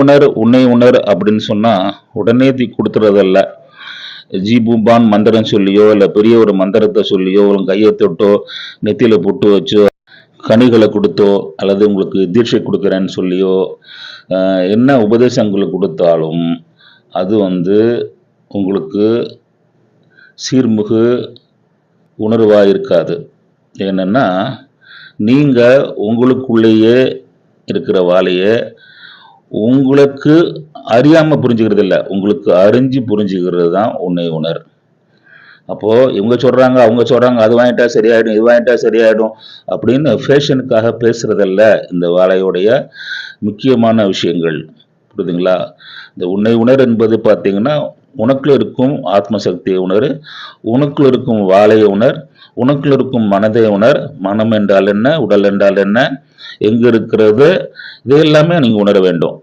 உணர் உன்னை உணர் அப்படின்னு சொன்னா உடனே கொடுத்துறதல்ல. ஜீபூபான் மந்திரம் சொல்லியோ இல்ல பெரிய ஒரு மந்திரத்தை சொல்லியோ உங்க கையை தொட்டோ நெத்தியில பொட்டு வச்சோ கனிகளை கொடுத்தோ அல்லது உங்களுக்கு தீட்சை கொடுக்குறேன்னு சொல்லியோ என்ன உபதேசங்களை கொடுத்தாலும் அது உங்களுக்கு சீர்மிகு உணர்வாக இருக்காது. ஏன்னா நீங்க உங்களுக்குள்ளேயே இருக்கிற வாழையை உங்களுக்கு அறியாம புரிஞ்சுக்கிறது இல்லை, உங்களுக்கு அறிஞ்சு புரிஞ்சுக்கிறது தான் உன்னை உணர். அப்போ இவங்க சொல்றாங்க அவங்க சொல்றாங்க அது வாங்கிட்டா சரியாயிடும் இது வாங்கிட்டா சரியாயிடும் அப்படின்னு ஃபேஷனுக்காக பேசுறதல்ல இந்த வாழையுடைய முக்கியமான விஷயங்கள். புரியுதுங்களா? இந்த உன்னை உணர் என்பது பார்த்தீங்கன்னா உனக்குள்ள இருக்கும் ஆத்ம சக்தியை உணர், உனக்குள்ள இருக்கும் வாழையை உணர், உனக்குள்ள இருக்கும் மனதை உணர். மனம் என்றால் என்ன, உடல் என்றால் என்ன, எங்க இருக்கிறது, இது எல்லாமே நீங்க உணர வேண்டும்.